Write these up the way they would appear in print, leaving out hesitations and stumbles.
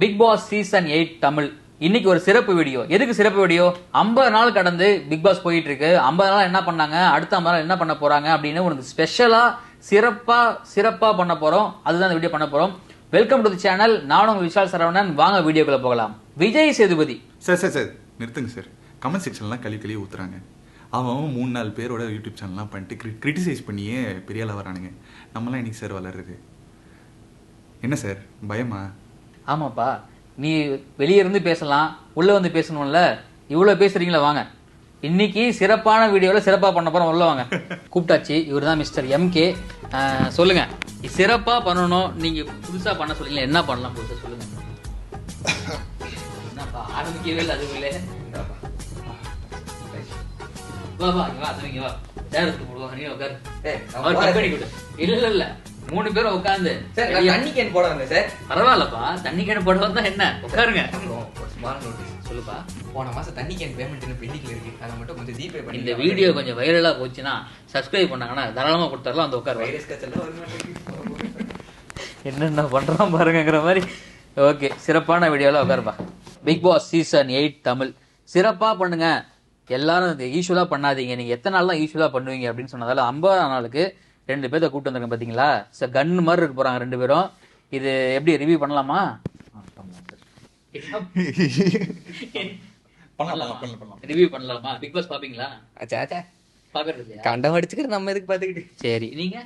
Big Boss season 8 Tamil இன்னைக்கு ஒரு சிறப்பு வீடியோ. எதுக்கு சிறப்பு வீடியோ? 50 நாள் கடந்து பிக் பாஸ் போயிட்டு இருக்கு. 50 நாள் என்ன பண்ணாங்க, அடுத்த 50 நாள் என்ன பண்ண போறாங்க அப்படின்னு உனக்கு ஸ்பெஷலா சிறப்பா பண்ண போறோம். அதுதான் இந்த வீடியோ பண்ண போறோம். Welcome to the channel. நான் உங்க விஷால் சரவணன். வாங்க வீடியோக்குள்ள போகலாம். விஜய் சேதுபதி சார் நிறுத்துங்க சார். கமெண்ட் செக்ஷன்லாம் கழுவி ஊத்துறாங்க. அவன் 3-4 பேரோட யூடியூப் சேனல்லாம் பண்ணிட்டு கிரிட்டிசைஸ் பண்ணியே பெரிய ஆளா வரானுங்க. நம்மளாம் இன்னைக்கு சார் வளருது என்ன சார் பயமா? ஆமாப்பா, நீ வெளியே இருந்து பேசலாம், உள்ள வந்து பேசணும்ல. இவ்வளவு பேசுறீங்களா? வாங்க, இன்னைக்கு சிறப்பான வீடியோல சிறப்பா பண்ண போறோம். உள்ள வாங்க. கூப்பிட்டாச்சு. இவர் தான் மிஸ்டர் MK. சொல்லுங்க, சிறப்பா பண்ணணும். நீங்க புதுசா பண்ண சொல்லுங்க. என்ன பண்ணலாம் புதுசா சொல்லுங்க. என்னப்பா ஆரம்பிக்கவே இல்லை அதுக்குள்ளே. வா வா வா தம்பிங்க வா. சேரத்து போடுவா, நீ உட்காரு. அவர் கட் பண்ணி கொடு. இல்ல 3 பேரும் உட்காந்து தண்ணி கேன் போட வந்தேன் சார். பரவாயில்லப்பா, தண்ணி கேன் போட வந்தா என்ன, உட்காருங்க. சொல்லுப்பா. போன மாசம் தண்ணி கேன் பேமெண்ட் பெண்டிங்ல இருக்கு, அதை மட்டும் கொஞ்சம் ஜிபே பண்ணி. இந்த வீடியோ கொஞ்சம் வைரலா போச்சுன்னா சப்ஸ்கிரைப் பண்ணாங்கன்னா தாராளமா கொடுத்துடலாம். அந்த உட்காரு. வைரஸ் கச்சல்ல வர மாட்டேங்குது. என்னென்ன பண்றான் பாருங்கிற மாதிரி. ஓகே, சிறப்பான வீடியோல உட்காருப்பா. பிக் பாஸ் சீசன் 8 தமிழ் சிறப்பா பண்ணுங்க. எல்லாரும் யூஸ்வலா பண்ணாதீங்க. நீங்க எத்தனை நாள் தான் யூஸ்வலா பண்ணுவீங்க அப்படின்னு சொன்னதால 50 நாளுக்கு 2 பேர்த்த கூப்பிட்டு வந்திருக்கேன். பாத்தீங்களா, கன் மாதிரி இருக்க போறாங்க 2 பேரும். இது எப்படி ரிவ்யூ பண்ணலாமா? ரிவ்யூ பண்ணலாமா? பிக் பாஸ் பாப்பீங்களா? பாக்குறது இல்லையா? கண்டம் அடிச்சுக்கிட்டு நம்ம எதுக்கு பாத்துக்கிட்டு. சரி, நீங்க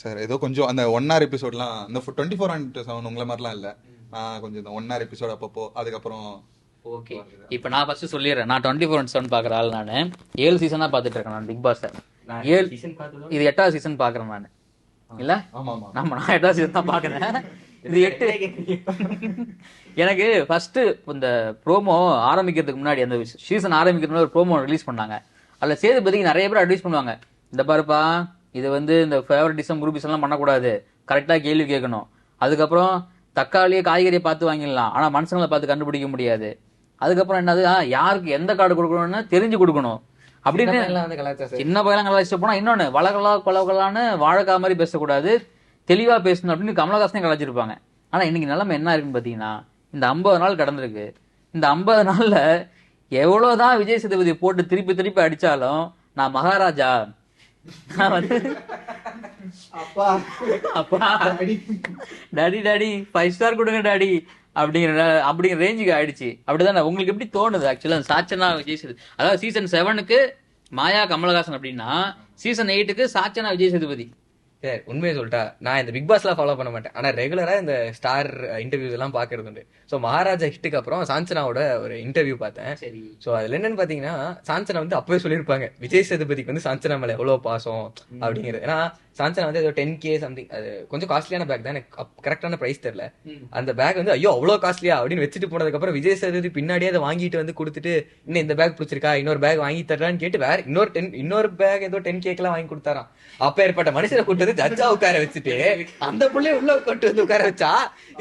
சார் ஏதோ கொஞ்சம் அந்த 1 hour எபிசோட்லாம் அந்த 24/7 உங்களை மாதிரிலாம் இல்ல. நான் கொஞ்சம் இந்த 1 hour எபிசோட் அப்பப்போ, அதுக்கப்புறம் ஓகே. இப்ப நான் ஃபர்ஸ்ட் சொல்லிடுறேன். நான் 24/7 பாக்குற ஆள். நானு 7 சீசனா பாத்துட்டு இருக்கேன் நான் பிக் பாஸ். இது 8வது சீசன் பாக்குறேன் நானு. இல்ல நான் 8வது சீசன் தான் பாக்குறேன். இது 8. எனக்கு ஃபர்ஸ்ட் இந்த ப்ரோமோ ஆரம்பிக்கிறதுக்கு முன்னாடி, அந்த சீசன் ஆரம்பிக்கிறதுக்கு முன்னாடி ஒரு ப்ரோமோ ரிலீஸ் பண்ணாங்க. அதுல சேதுபதிக்கு நிறைய பேர் அட்வைஸ் பண்ணுவாங்க. இந்த பாருப்பா, இது இந்த ஃபேவரட்டிசம் குரூப்பிசம் எல்லாம் பண்ணக்கூடாது, கரெக்டா கேள்வி கேட்கணும். அதுக்கப்புறம் தக்காளியை காய்கறியை பார்த்து வாங்கிடலாம், ஆனா மனுஷங்களை பார்த்து கண்டுபிடிக்க முடியாது. அதுக்கப்புறம் என்னது, யாருக்கு எந்த கார்டு கொடுக்கணும்னு தெரிஞ்சு கொடுக்கணும் அப்படின்னு சின்ன பையெல்லாம் கலாச்சிட்டு போனா. இன்னொன்னு, வளகலா கொலகலான்னு வாழைக்கா மாதிரி பேசக்கூடாது, தெளிவா பேசணும் அப்படின்னு கமலஹாசனே கலாச்சிருப்பாங்க. ஆனா இன்னைக்கு நிலைமை என்ன இருக்குன்னு பாத்தீங்கன்னா, இந்த 50 நாள் கடந்திருக்கு. இந்த 50 நாள்ல எவ்வளவுதான் விஜய் சேதுபதி போட்டு திருப்பி அடிச்சாலும் நான் மகாராஜா, நான் அப்பா டாடி 5 ஸ்டார் கொடுங்க டாடி அப்படிங்கிற ரேஞ்சுக்கு ஆயிடுச்சு. அப்படிதானே? உங்களுக்கு எப்படி தோணுது? ஆக்சுவலா சாச்சனா விஜய் சேதுபதி, அதாவது சீசன் 7க்கு மாயா கமலஹாசன் அப்படின்னா சீசன் 8க்கு சாச்சனா விஜய் சேதுபதி. சார் உண்மையை சொல்லிட்டா, நான் இந்த பிக் பாஸ்லாம் ஃபாலோ பண்ண மாட்டேன், ஆனா ரெகுலரா இந்த ஸ்டார் இன்டர்வியூஸ் எல்லாம் பாக்குறது உண்டு. சோ மகாராஜா ஹிட்டுக்கு அப்புறம் சாஞ்சனாவோட ஒரு இன்டர்வியூ பார்த்தேன். சரி. சோ அதுல என்னன்னு பாத்தீங்கன்னா, சாஞ்சனா அப்பவே சொல்லியிருப்பாங்க விஜய் சேதுபதிக்கு சாஞ்சனா மேல எவ்வளவு பாசம் அப்படிங்கிறது. ஏன்னா சாஞ்சனா ஏதோ 10K சம்திங், அது கொஞ்சம் காஸ்ட்லியான பேக் தான், எனக்கு கரெக்டான பிரைஸ் தெரியல. அந்த பேக் ஐயோ அவ்வளவு காஸ்ட்லியா அப்படின்னு வச்சுட்டு போனதுக்கு அப்புறம் விஜய் சேதுபதி பின்னாடியே அதை வாங்கிட்டு கொடுத்துட்டு, இன்னும் இந்த பேக் பிடிச்சிருக்கா, இன்னொரு பேக் வாங்கி தர்றான்னு கேட்டு வேற இன்னொரு பேக் ஏதோ 10K வாங்கி கொடுத்தாராம். அப்ப ஏற்பட்ட மனுஷனை கூட்டு ஜட்ஜா உட்கார வச்சுட்டு அந்த புள்ளைய உள்ள கொண்டு உட்கார வச்சா,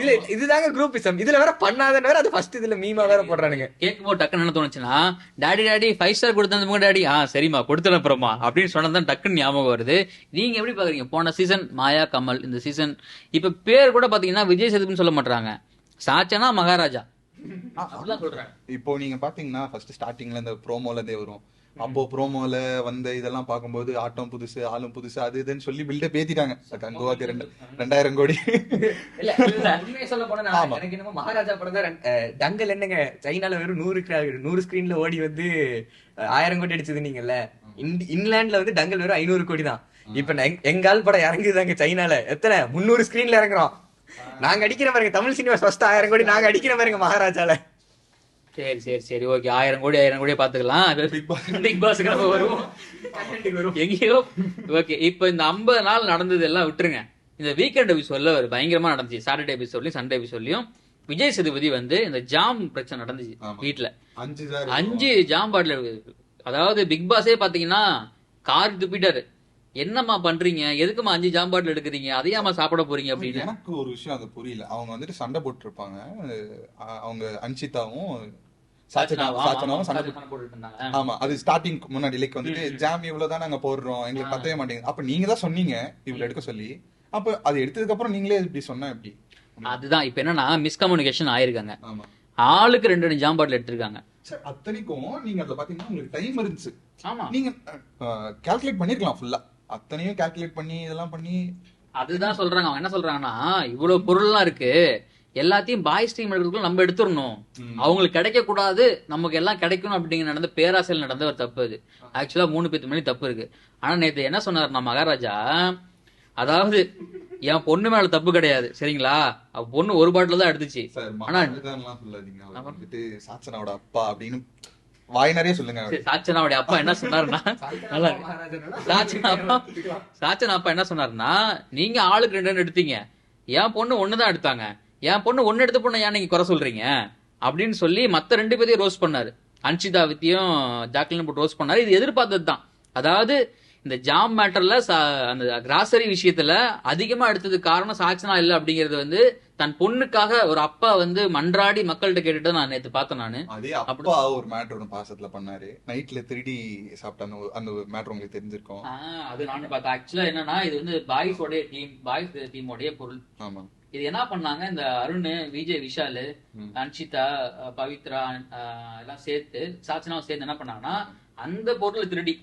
இல்ல இதுதாங்க குரூப்பிசம். இதுல வேற பண்ணாதன்னு வேற அது ஃபர்ஸ்ட் இதுல மீமா வேற போடுறானுங்க. கேட்கும்போது டக்குன்னு என்ன தோணுச்சுன்னா, டாடி 5 ஸ்டார் கொடுத்தா டாடி சரிமா கொடுத்துட அப்புறமா அப்படின்னு சொன்னதான் டக்குன்னு ஞாபகம் வருது. நீங்க எப்படி பாக்குறீங்க? போன சீசன் மாயா கமல், இந்த சீசன் இப்ப பேர் கூட பாத்தீங்கன்னா விஜய் சேதுபதினு சொல்ல மாட்டாங்க, சாச்சனா மகாராஜா சொல்றாங்க. இப்போ நீங்க பாத்தீங்கன்னா ஃபர்ஸ்ட் ஸ்டார்டிங்ல இந்த ப்ரோமோல இருந்தே வரும். அப்போ ப்ரோமோல இதெல்லாம் பார்க்கும்போது ஆட்டம் புதுசு, ஆளும் புதுசு, அது இதுன்னு சொல்லி பில்டப் ஏத்திட்டாங்க. கங்குவாக்கு 2000 கோடி. சொல்ல போனா எனக்கு என்னமோ மகாராஜா படம் தான். டங்கல் என்னங்க சைனால வெறும் 100 ஸ்கிரீன்ல ஓடி 1000 கோடி அடிச்சது நீங்கல்ல. இங்கிலாந்துல டங்கல் வெறும் 500 கோடி தான். இப்ப எங்கால் படம் இறங்குதாங்க சைனால, எத்தனை 300 ஸ்கிரீன்ல இறங்குறோம். நாங்க அடிக்கிற பாருங்க, தமிழ் சினிமா ஃபர்ஸ்ட் 1000 கோடி நாங்க அடிக்கிற பாருங்க மகாராஜால. சரி ஓகே, 1000 கோடி பாத்துக்கலாம். பிக் பாஸ்க்கு நம்ம வருவோம் எங்கேயோ. ஓகே, இப்ப இந்த 50 நாள் நடந்தது எல்லாம் விட்டுருங்க. இந்த வீக்கெண்ட் எபிசோட்ல ஒரு பயங்கரமா நடந்துச்சு. சாட்டர்டே எபிசோட்லயும் சண்டே எபிசோட்லயும் விஜய் சேதுபதி இந்த ஜாம் பிரச்சனை நடந்துச்சு வீட்டுல. 5 ஜாம் பாட்டில். அதாவது பிக் பாஸே பாத்தீங்கன்னா கார் துப்பிட்டாரு. என்னம்மா பண்றீங்க, எதுக்குமா 5 ஜாம் பாட்டில் எடுக்கிறீங்க, அதையாமா சாப்பிட போறீங்க அப்படின்னு. எனக்கு ஒரு விஷயம் அது புரியல. அவங்க சண்டை போட்டு இருப்பாங்க. அவங்க அன்ஷிதாவும் சாச்சனாவும் சண்டை போட்டு இருந்தாங்க. ஆமா, அது ஸ்டார்டிங் முன்னாடி ஜாம் இவ்வளவுதான் நாங்க போடுறோம், எங்களுக்கு பத்தவே மாட்டேங்குது. அப்ப நீங்க தான் சொன்னீங்க இவ்வளவு எடுக்க சொல்லி. அப்ப அது எடுத்ததுக்கு அப்புறம் நீங்களே இப்படி சொன்னா எப்படி? அதுதான் இப்ப என்னன்னா மிஸ்கம்யூனிகேஷன் ஆயிருக்காங்க. ஆமா ஆளுக்கு 2 ஜாம் பாட்டில் எடுத்திருக்காங்க. சார். அத்தனைக்கும் நீங்க அதுல பாத்தீங்கன்னா உங்களுக்கு டைம் இருந்துச்சு. ஆமா நீங்க கால்குலேட் பண்ணிருக்கலாம் ஃபுல்லா. அத்தனையும் கால்குலேட் பண்ணி இதெல்லாம் பண்ணி அதுதான் சொல்றாங்க. அவங்க என்ன சொல்றாங்கன்னா இவ்வளவு பொருள்லாம் இருக்கு, எல்லாத்தையும் பாய்ஸ் டீம் எடுக்கிறதுக்குள்ள நம்ம எடுத்துடணும், அவங்களுக்கு கிடைக்க கூடாது, நமக்கு எல்லாம் கிடைக்கணும் அப்படிங்கிற நடந்த பேராசையில் நடந்த ஒரு தப்பு அது. ஆக்சுவலா 3 பேத்து மணி தப்பு இருக்கு. ஆனா நேத்து என்ன சொன்னார் நம்ம மகாராஜா, அதாவது என் பொண்ணு மேல தப்பு கிடையாது சரிங்களா, அவ பொண்ணு ஒரு பாட்டில் தான் எடுத்துச்சு. சார் ஆனா சொல்லாதீங்க. அவர் வந்துட்டு சாச்சனாவோட அப்பா அப்படின்னு வாய் நிறைய சொல்லுங்க. சாச்சனாவுடைய அப்பா என்ன சொன்னாருன்னா, நல்லா சாச்சனா அப்பா என்ன சொன்னாருன்னா, நீங்க ஆளுக்கு 2 எடுத்தீங்க, என் பொண்ணு 1 தான் எடுத்தாங்க, என் பொண்ணு 1 எடுத்த பொண்ணு ஏன் நீங்க குறை சொல்றீங்க அப்படின்னு சொல்லி மத்த 2 பேரையும் ரோஸ் பண்ணாரு. அன்ஷிதா வித்தியும் ஜாக்லின் போட்டு ரோஸ் பண்ணாரு. இது எதிர்பார்த்தது தான். அதாவது இந்த ஜாம் மேட்டர்ல அந்த கிராசரி விஷயத்துல அதிகமா எடுத்ததுக்கு காரணம் சாச்சனா இல்ல அப்படிங்கறது வந்து தன் பொண்ணுக்காக ஒரு அப்பா வந்து மன்றாடி மக்கள்கிட்ட கேட்டுட்டு நான் நேத்து பார்த்தேன். நானு அதே அப்பா ஒரு மேட்டர் ஒன்று பாசத்துல பண்ணாரு, நைட்ல திருடி சாப்பிட்ட அந்த மேட்டர் உங்களுக்கு தெரிஞ்சிருக்கும். அது நானும் பார்த்தேன். ஆக்சுவலா என்னன்னா இது வந்து பாய்ஸ் டீமோடைய பொருள். ஆமா இது என்ன பண்ணாங்க, இந்த அருண், விஜய், விஷால், அன்ஷிதா, பவித்ரா எல்லாம் சேர்த்து சாச்சனாவும் சேர்த்து என்ன பண்ணாங்கன்னா அந்த பொருளை திருடி,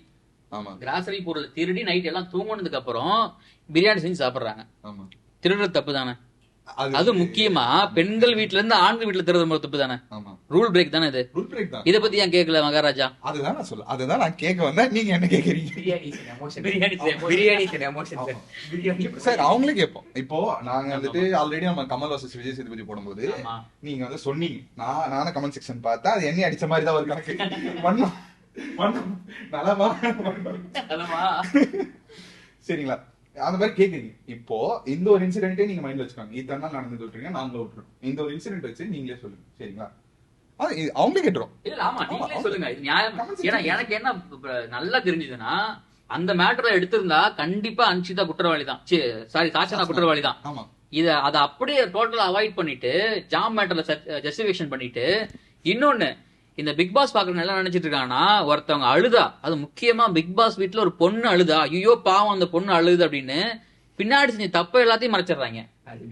கிராசரி பொருள் திருடி நைட் எல்லாம் தூங்கினதுக்கு அப்புறம் பிரியாணி செஞ்சு சாப்பிடுறாங்க. திருடுறது தப்பு தானே? அது முக்கியமா பெண்கள் வீட்டுல இருந்து ஆண்கள் வீட்டுல திருடுறது தப்பு தானே? ரூல் பிரேக் தானே இது. ரூல் பிரேக் தான். இத பத்தி ஏன் கேட்கல மகாராஜா? அதுதான் நான் சொல்ல, அதுதான் நான் கேட்க வந்தேன். நீங்க என்ன கேக்குறீங்க? சார் அவங்களே கேட்போம். இப்போ நாங்க வந்துட்டு ஆல்ரெடி நம்ம கமல் வர்சஸ் விஜய் சேதுபதி போடும்போது நீங்க வந்து சொன்னீங்க, நானும் கமெண்ட் செக்ஷன் பார்த்தா அது என்ன அடிச்ச மாதிரி தான் ஒரு கணக்கு. சரிங்களா? அந்த மாதிரி கேக்குறீங்க. இப்போ இந்த ஒரு இன்சிடென்ட்டே நீங்க மைண்ட்ல வச்சுக்காங்க, இத்தனை நாள் நடந்து விட்டுருங்க, நாங்களும் விட்டுறோம். இந்த ஒரு இன்சிடென்ட் வச்சு நீங்களே சொல்லுங்க சரிங்களா? அவங்களே கேட்டுரும். இல்ல ஆமா நீங்களே சொல்லுங்க, இது நியாயம். ஏன்னா எனக்கு என்ன நல்லா தெரிஞ்சதுன்னா, அந்த மேட்டரை எடுத்திருந்தா கண்டிப்பா அன்ஷிதா குற்றவாளி தான், சாரி சாச்சனா குற்றவாளி தான். அதை அப்படியே டோட்டலா அவாய்ட் பண்ணிட்டு ஜாம் மேட்டர்ல ஜஸ்டிஃபிகேஷன் பண்ணிட்டு, இன்னொன்னு இந்த பிக் பாஸ் பாக்குறவங்க எல்லாம் நினைச்சிட்டு இருக்காங்கன்னா, ஒருத்தவங்க அழுதா, அது முக்கியமா பிக் பாஸ் வீட்டுல ஒரு பொண்ணு அழுதா, ஐயோ பாவம் அந்த பொண்ணு அழுது அப்படின்னு பின்னாடி செஞ்ச தப்பு எல்லாத்தையும் மறைச்சிடுறாங்க.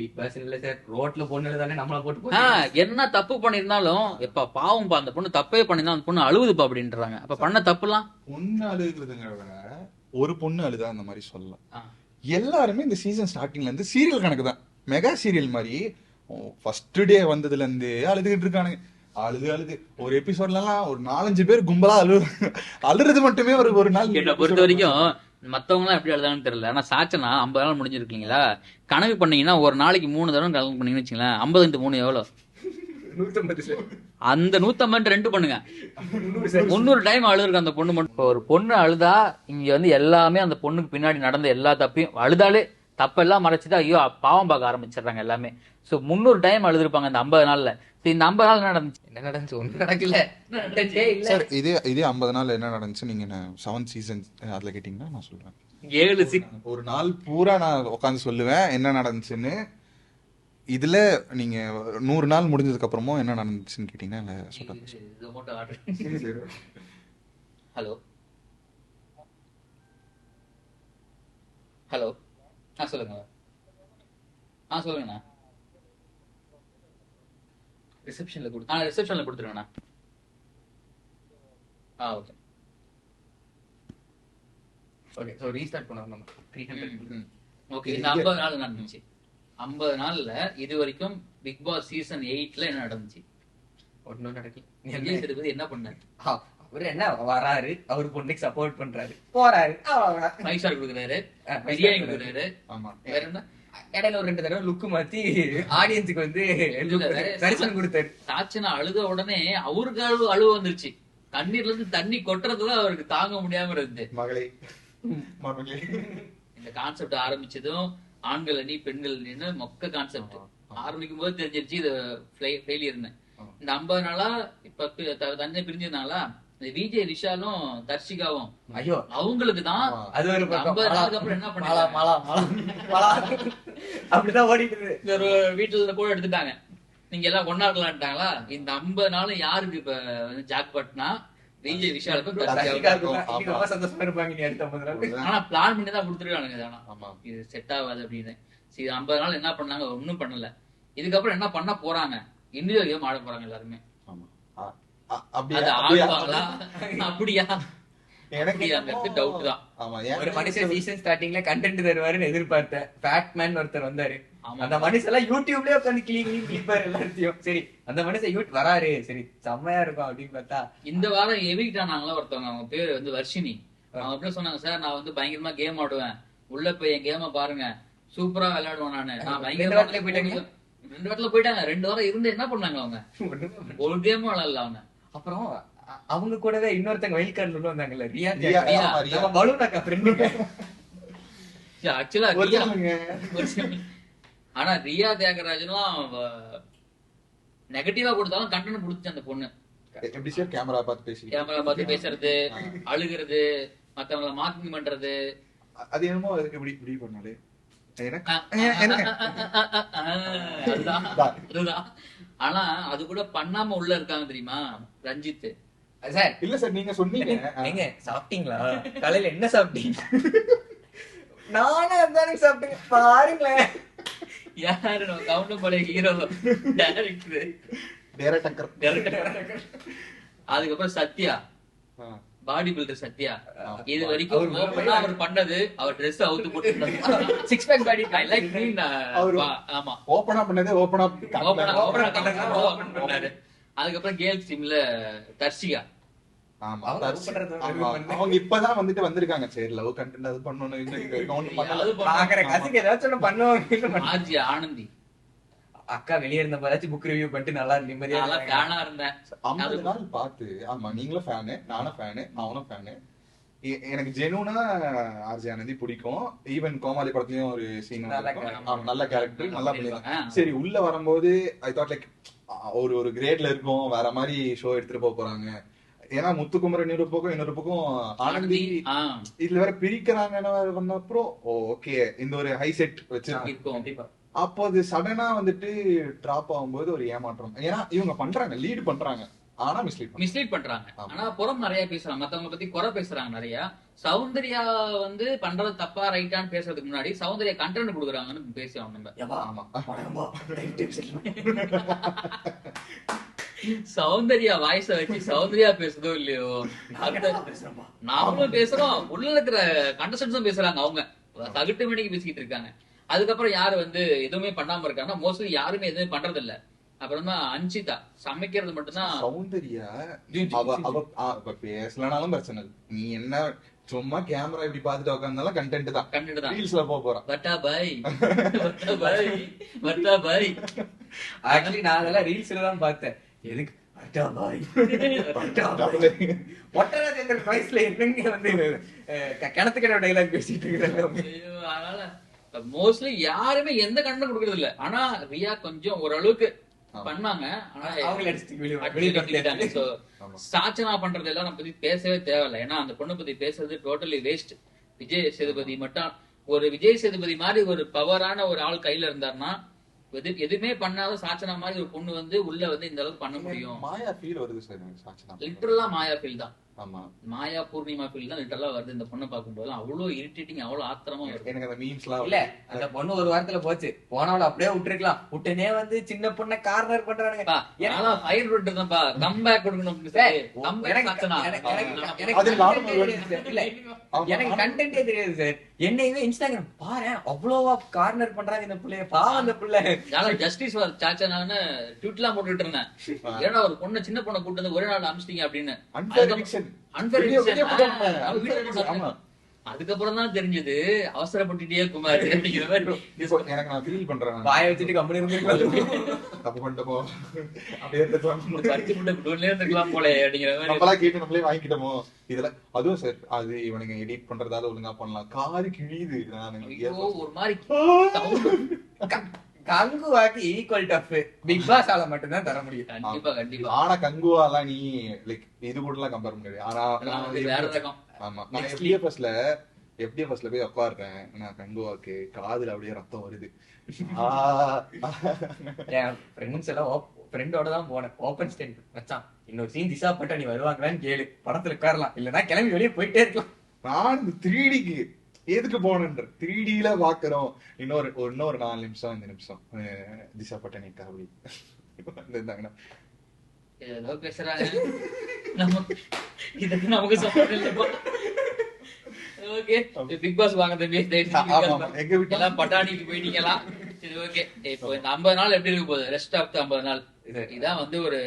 பிக் பாஸ் இல்ல சார், ரோட்ல பொண்ணு அழுதாலே நம்மள போட்டு என்ன தப்பு பண்ணிருந்தாலும் எப்ப பாவம்பா அந்த பொண்ணு தப்பே பண்ணிருந்தா அந்த பொண்ணு அழுகுதுப்பா அப்படின்றாங்க. அப்ப பண்ண தப்புலாம் பொண்ணு அழுகுறதுங்க ஒரு பொண்ணு அழுதா அந்த மாதிரி சொல்லலாம். எல்லாருமே இந்த சீசன் ஸ்டார்டிங்ல இருந்து சீரியல் கணக்கு தான், மெகா சீரியல் மாதிரி ஃபர்ஸ்ட் டே வந்ததுல இருந்து அழுதுகிட்டு இருக்கானுங்க. அழுது ஒரு எபிசோட்ல எல்லாம் ஒரு 4-5 பேர் கும்பலா அழுறது மட்டுமே ஒரு நாள். பொறுத்த வரைக்கும் மத்தவங்க எல்லாம் எப்படி அழுதான்னு தெரியல. ஆனா சாச்சனா 50 நாள் முடிஞ்சிருக்கீங்களா, கணக்கு பண்ணீங்கன்னா ஒரு நாளைக்கு 3 தடவை கணக்கு பண்ணீங்கன்னு வச்சுங்களேன், 50 × 3 எவ்வளவு? 150. அந்த 150 2 பண்ணுங்க, 300 டைம் அழுதுருக்கு அந்த பொண்ணு மட்டும். ஒரு பொண்ணு அழுதா இங்க வந்து எல்லாமே அந்த பொண்ணுக்கு பின்னாடி நடந்த எல்லா தப்பையும், அழுதாலே தப்பெல்லாம் மறைச்சிட்டு ஐயோ பாவம் பார்க்க ஆரம்பிச்சிடுறாங்க எல்லாமே. சோ 300 டைம் அழுதுருப்பாங்க இந்த 50 நாள்ல. இந்த 50 நாள் என்ன நடந்துச்சு? ஒன்றும் நடக்கல சார். இதே 50 நாள் என்ன நடந்துச்சு நீங்க 7 சீசன் அதுல கேட்டீங்கன்னா நான் சொல்றேன். 7 ஒரு நாள் பூரா நான் உட்காந்து சொல்லுவேன் என்ன நடந்துச்சுன்னு. இதுல நீங்க 100 நாள் முடிஞ்சதுக்கு அப்புறமும் என்ன நடந்துச்சுன்னு கேட்டீங்கன்னா சொல்றேன். ஹலோ ஹலோ சொல்லுங்க. சொல்லுங்கண்ணா. ரிசப்ஷன்ல கொடுத்துருங்கண்ணா. Okay okay. சோ ரீஸ்டார்ட் பண்ணோம் நம்ம 300. ஓகே. இந்த 50 நாள் நடந்துச்சு. 50 நாள்ல இது வரைக்கும் பிக் பாஸ் சீசன் 8ல என்ன நடந்துச்சு? ஒண்ணும் நடக்கல. விஜய் சேதுபதி என்ன பண்ணாரு? அவரு என்ன வராரு, அவர் பொண்ணுக்கு சப்போர்ட் பண்றாரு, போறாரு, 5 ஸ்டார் கொடுக்குறாரு, பிரியாணி கொடுக்குறாரு. வேற என்ன? இடையில ஒரு 2 தடவை லுக்கு மாத்தி ஆடியன்ஸுக்கு வந்து தரிசனம் கொடுத்தாரு. சாச்சனா அழுத உடனே அவருக்கு அழுவ வந்துருச்சு. கண்ணீர்ல இருந்து தண்ணி கொட்டுறதுதான் அவருக்கு தாங்க முடியாம இருந்து. இந்த கான்செப்ட் ஆரம்பிச்சதும் ஆண்கள் அணி பெண்கள் அணின்னு மொக்க கான்செப்ட் ஆரம்பிக்கும் போது தெரிஞ்சிருச்சு இது ஃபெயிலியர்னு. இந்த 50 நாளா இப்ப தந்தை பிரிஞ்சதுனால விஜய், விஷாலும் தர்ஷிகாவும் ஐயோ அவங்களுக்கு தான் அது ஒரு 50 நாளுக்கு அப்புறம் என்ன பண்ணாங்க, அப்படிதான் ஓடிட்டு ஒரு வீட்டுல கூட எடுத்துட்டாங்க. நீங்க எல்லாம் ஒன்னா இருக்கலான்ட்டாங்களா? இந்த 50 நாளும் யாருக்கு இப்ப ஜாக் பட்னா விஜய், விஷாலுக்கும் சந்தோஷமா இருப்பாங்க. ஆனா பிளான் பண்ணி தான் கொடுத்துருக்கானுங்க. இது செட் ஆகாது அப்படின்னு. சரி 50 நாள் என்ன பண்ணாங்க? ஒன்னும் பண்ணல. இதுக்கப்புறம் என்ன பண்ண போறாங்க, இண்டிவிஜுவல் கேம் ஆட போறாங்க எல்லாருமே. ஆமா அது ஆடுவாங்களா அப்படியா எனக்கு டவுட் தான். ஒரு மனுஷன் சீசன் ஸ்டார்டிங்ல கண்டென்ட் தருவாருன்னு எதிர்பார்த்தேன். ஃபேட்மேன் ஒருத்தர் வந்தாரு, அந்த மனுஷன் எல்லாம் யூடியூப்லயே உட்காந்து கிளிப்பாரு எல்லாத்தையும். சரி அந்த மனுஷன் யூட் வராரு, சரி செம்மையா இருக்கும் அப்படின்னு பார்த்தா இந்த வாரம் எவிக்ட் ஆனாங்களா ஒருத்தவங்க, அவங்க பேரு வந்து வர்ஷினி. அவங்க எப்படி சொன்னாங்க, சார் நான் வந்து பயங்கரமா கேம் ஆடுவேன், உள்ள போய் என் கேம பாருங்க, சூப்பரா விளையாடுவேன் நானு. நான் பயங்கரமா 2 வாரத்துல போயிட்டாங்க. 2 வாரம் இருந்து என்ன பண்ணாங்க அவங்க, ஒரு கேமும் விளையாடல அவங்க. அப்புறம் அவங்க கூடவே இன்னொருத்தங்க வைல்ட் கார்டுல உள்ள வந்தாங்கல்ல, ரியா ஆக்சுவலா ஆனா ரியா தியாகராஜனும் நெகட்டிவா கொடுத்தாலும் கண்டென்ட் கொடுத்து அந்த பொண்ணு. எப்படி சார் கேமரா பார்த்து பேசுறது, அழுகிறது, மத்தவங்கள மார்க்கிங் பண்றது, அது என்னமோ இப்படி இப்படி பண்ணாலே அதுதான். ஆனா அது கூட பண்ணாம உள்ள இருக்காங்க தெரியுமா ரஞ்சித் சார். இல்ல சார் நீங்க சொன்னீங்க, நீங்க சாப்பிட்டீங்களா காலையில, என்ன சாப்பிட்டீங்க? நானே அதானே சாப்பிட்டேன் பாருங்களேன். யாரு நம்ம கவுண்டமலை ஹீரோ டைரக்டர். அதுக்கப்புறம் சத்யா, பாடி பில்டர் சத்யா. இது வரைக்கும் அவர் பண்ணது, அவர் ட்ரெஸ் அவுத்து போட்டு 6 பேக் பாடி லைக் மீன். ஆமா ஓபனா பண்ணது, ஓபனா பண்ணாரு. அதுக்கப்புறம் கேர்ள்ஸ் டீம்ல தர்ஷிகா. அவங்க இப்பதான் வந்துட்டு வந்திருக்காங்க. சரி லவ் கண்டென்ட் அது பண்ணணும், ஆனந்தி அக்கா வெளியே இருந்த போதாச்சும் புக் ரிவ்யூ பண்ணிட்டு நல்லா நிம்மதியா இருந்தேன். 50 நாள் பார்த்து. ஆமா நீங்களும் ஃபேனு, நானும் ஃபேனு, அவனும் ஃபேனு. எனக்கு ஜெனூனா ஆர்ஜே ஆனந்தி பிடிக்கும். ஈவன் கோமாளி படத்துலயும் ஒரு சீன் நல்ல கேரக்டர், நல்லா பண்ணிருக்காங்க. சரி உள்ள வரும்போது ஐ தாட் லைக் ஒரு கிரேட்ல இருக்கும், வேற மாதிரி ஷோ எடுத்துட்டு போறாங்க. ஏன்னா முத்துக்குமரன் இன்னொரு பக்கம் ஆனந்தி, இதுல வேற பிரிக்கிறாங்கன்னு அப்புறம் ஓகே இந்த ஒரு ஹை செட் வச்சிருக்கோம். அப்போ அது சடனா வந்துட்டு டிராப் ஆகும்போது ஒரு ஏமாற்றம். ஏன்னா இவங்க பண்றாங்க, லீட் பண்றாங்க, ஆனா மிஸ்லீட் பண்றாங்க. ஆனா புறம் நிறைய பேசுறாங்க, மத்தவங்க பத்தி குறை பேசுறாங்க நிறைய. சௌந்தர்யா வந்து பண்றது தப்பா ரைட்டான்னு பேசுறதுக்கு முன்னாடி சௌந்தர்யா கண்டென்ட் கொடுக்குறாங்கன்னு பேசுறோம் நம்ம. சௌந்தர்யா வாய்ஸ வச்சு சௌந்தர்யா பேசுதோ இல்லையோ, நாமளும் பேசுறோம், உள்ள இருக்கிற கண்டஸ்டன்ஸும் பேசுறாங்க. அவங்க சகட்டு மணிக்கு பேசிக்கிட்டு இருக்காங்க. அதுக்கப்புறம் யாரு வந்து எதுவுமே பண்ணாம இருக்காங்கன்னா மோஸ்ட்லி யாருமே எதுவுமே பண்றது இல்ல. அப்புறம் தான் அன்சிதா சமைக்கிறது மட்டும்தான். சௌந்தர்யா அவ பேசலனாலும் பிரச்சனை இல்லை, நீ என்ன சும்மா கேமரா இப்படி பாத்துட்டு உட்கார்ந்தாலும் கண்டென்ட் தான் ரீல்ஸ்ல போறோம். வட்டா பாய் வட்டா பாய். ஆக்சுவலி நான் அதெல்லாம் ரீல்ஸ்ல தான் பார்த்தேன். எதுக்கு வட்டா பாய் ஒட்டராஜேந்திரன் வயசுல என்னங்க வந்து கிணத்துக்கிற டைலாக் பேசிட்டு இருக்கிறாங்க. அதனால மோஸ்ட்லி யாருமே எந்த கண்டென்ட் கொடுக்கறது இல்ல. ஆனா ரியா கொஞ்சம் ஓரளவுக்கு பண்ணாங்க. சாச்சனா பண்றது எல்லாம் நம்ம பத்தி பேசவே தேவையில்லை. ஏன்னா அந்த பொண்ணை பத்தி பேசுறது டோட்டலி வேஸ்ட். விஜய் சேதுபதி மட்டும், ஒரு விஜய் சேதுபதி மாதிரி ஒரு பவரான ஒரு ஆள் கையில இருந்தாருன்னா எதுவுமே பண்ணாத சாச்சனா மாதிரி ஒரு பொண்ணு வந்து உள்ள வந்து இந்த அளவுக்கு பண்ண முடியும். மாயா ஃபீல் வருது சார் சாச்சனா. லிட்டரலா மாயா ஃபீல் தான். ஆமா மாயா பூர்ணிமா ஃபீல் தான் லிட்டரலா வருது. இந்த பொண்ணை பார்க்கும்போது அவ்வளவு இரிட்டேட்டிங், அவ்வளவு ஆத்திரமா வருது. எனக்கு அந்த மீம்ஸ்லாம் இல்ல, அந்த பொண்ணு ஒரு வாரத்துல போச்சு, போனவள அப்படியே விட்டுருக்கலாம். விட்டுனே வந்து சின்ன பொண்ணை கார்னர் பண்றானுங்க. ஃபயர் விட்டுறதுப்பா, கம்பேக் கொடுக்கணும். எனக்கு கண்டென்ட்டே தெரியாது சார். என்னையுமே இன்ஸ்டாகிராம் பாரு அவ்வளவா கார்னர் பண்றாங்க இந்த பிள்ளைய, பாவம் அந்த பிள்ளை. ஜஸ்டிஸ் ஃபார் சாச்சனான்னு ட்வீட்லாம் போட்டுட்டு இருந்தேன். ஏன்னா ஒரு பொண்ணு, சின்ன பொண்ணை கூட்டு வந்து ஒரே நாள் அமிச்சிட்டீங்க அப்படின்னு. அதுக்கப்புறம் தான் தெரிஞ்சது அவசரப்பட்டுட்டே குமார் அப்படிங்கிற மாதிரி. எனக்கு நான் ஃபீல் பண்றேன், வாய வச்சுட்டு கம்பெனி தப்பு பண்ணிட்டோமோ, அப்படியே இருந்துக்கலாம் போல அப்படிங்கிற மாதிரி. நம்மளா கேட்டு நம்மளே வாங்கிக்கிட்டோமோ இதெல்லாம். அதுவும் சார் அது இவனுங்க எடிட் பண்றதால ஒழுங்கா பண்ணலாம், காது கிழியுது. ஒரு மாதிரி கங்குவாக்கு ஈக்குவல் டஃப் பிக் பாஸ் ஆல மட்டும் தான் தர முடியும். கண்டிப்பா கண்டிப்பா. ஆனா கங்குவாலாம் நீ லைக் இது கூட எல்லாம் கம்பேர் பண்ண முடியாது. ஆனா ஆமா நான் FDFSல போய் உட்காடுறேன், நான் கங்குவாக்கு காதுல அப்படியே ரத்தம் வருது. என் ஃப்ரெண்ட்ஸ் எல்லாம் ஃப்ரெண்டோட தான் போனேன். ஓபன் ஸ்டேட் மச்சான் இன்னொரு சீன் திசா பட்டா நீ வருவாங்களான்னு கேளு, படத்துல உட்காரலாம், இல்லன்னா கிளம்பி வெளியே போயிட்டே இருக்கலாம். நான் இந்த 3Dக்கு எதுக்கு போகணுன்ற 3Dல பாக்குறோம். இன்னொரு 4 நிமிஷம் 5 நிமிஷம் திசா பட்டனிக்கா அப்படி இருந்தாங்கன்னா ஏதோ பேசுறாங்க. இதுக்கு நமக்கு சப்போர்ட் இல்லப்பா. ஓகே, பிக் பாஸ் வாங்க தம்பி. எங்க வீட்டுல எல்லாம் பட்டாணிக்கு போயிட்டீங்களா? சரி, ஓகே. இப்போ இந்த 50 நாள் எப்படி இருக்க போகுது? ரெஸ்ட் ஆஃப் 50 நாள் இதான் வந்து ஒரு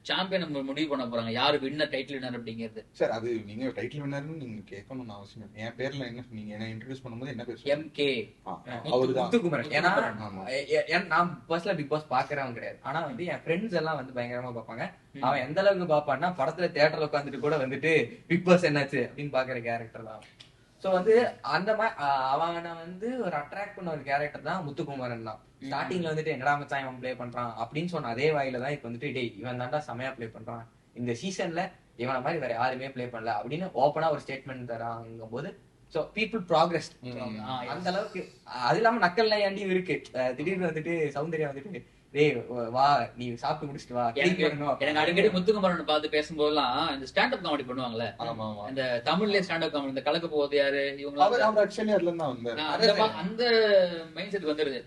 சாம்பியன் நம்ம முடிவு பண்ண போறாங்க. யாரு வின்னர், டைட்டில் வின்னர் அப்படிங்கிறது. சார் அது நீங்க டைட்டில் வின்னர்னு நீங்க கேட்கணும்னு அவசியம் இல்லை. என் பேர்ல என்ன நீங்க என்ன இன்ட்ரோடியூஸ் பண்ணும்போது என்ன பேர்? எம்கே அவருதான் முத்துக்குமரன். ஏன்னா நான் பர்சனலா பிக் பாஸ் பாக்குறவன் கிடையாது. ஆனா வந்து என் ஃப்ரெண்ட்ஸ் எல்லாம் வந்து பயங்கரமா பாப்பாங்க. அவன் எந்த அளவுக்கு பாப்பான்னா படத்துல தியேட்டர்ல உட்காந்துட்டு கூட வந்துட்டு பிக் பாஸ் என்னாச்சு அப்படின்னு பாக்குற கேரக்டர் தான். சோ வந்து அந்த மாதிரி அவனை வந்து ஒரு அட்ராக்ட் பண்ண ஒரு கேரக்டர் தான் முத்துக்குமரன் தான். ஸ்டார்டிங்ல வந்துட்டு என்னடா மச்சான் இவன் பிளே பண்றான் அப்படின்னு சொன்ன அதே வாயில தான் இப்ப வந்துட்டு டேய் இவன் தாண்டா செமையா பிளே பண்றான், இந்த சீசன்ல இவனை மாதிரி வேற யாருமே பிளே பண்ணல அப்படின்னு ஓப்பனா ஒரு ஸ்டேட்மெண்ட் தராங்கும் போது சோ பீப்புள் ப்ராக்ரஸ் அந்த அளவுக்கு. அது இல்லாம நக்கல் நையாண்டியும் இருக்கு. திடீர்னு வந்துட்டு சௌந்தர்யா வந்துட்டு டேய் வா நீ சாப்பிட்டு முடிச்சிட்டு வா. எனக்கு அடிக்கடி முத்துக்குமரன் பார்த்து பேசும்போதெல்லாம் இந்த ஸ்டாண்டப் காமெடி பண்ணுவாங்கல்ல, இந்த தமிழ்லயே ஸ்டாண்டப் காமெடி, இந்த கலக்க போகுது யாரு இவங்க, அந்த மைண்ட் செட் வந்துருது.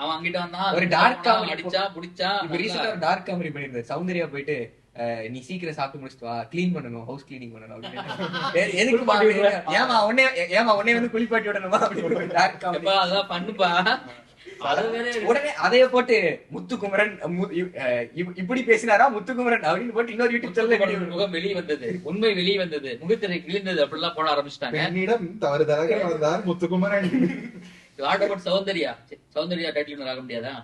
அவன் அங்கிட்ட வந்தான் ஒரு டார்க் காமெடி அடிச்சா புடிச்சா. ஒரு டார்க் காமெடி பண்ணிருந்தாரு. சௌந்தர்யா போயிட்டு நீ சீக்கிரம் சாப்பிட்டு முடிச்சிட்டு வா, கிளீன் பண்ணணும், ஹவுஸ் கிளீனிங் பண்ணணும். எதுக்கு ஏமா உடனே வந்து குளிப்பாட்டி விடணுமா அப்படின்னு டார்க் காமெடி. அதெல்லாம் பண்ணுப்பா. உடனே அதைய போட்டு முத்துக்குமரன் இப்படி பேசினாரா முத்துக்குமரன் அப்படின்னு போட்டு இன்னொரு யூடியூப் சேனல்ல முகம் வெளியே வந்தது, உண்மை வெளியே வந்தது, முகத்திரை கிழிந்தது அப்படிலாம் போட ஆரம்பிச்சிட்டாங்க. என்னிடம் தவறுதலாக வந்தார் முத்துக்குமரன். சௌந்தர்யா டைட்டில் வின்னர் ஆக முடியாதா?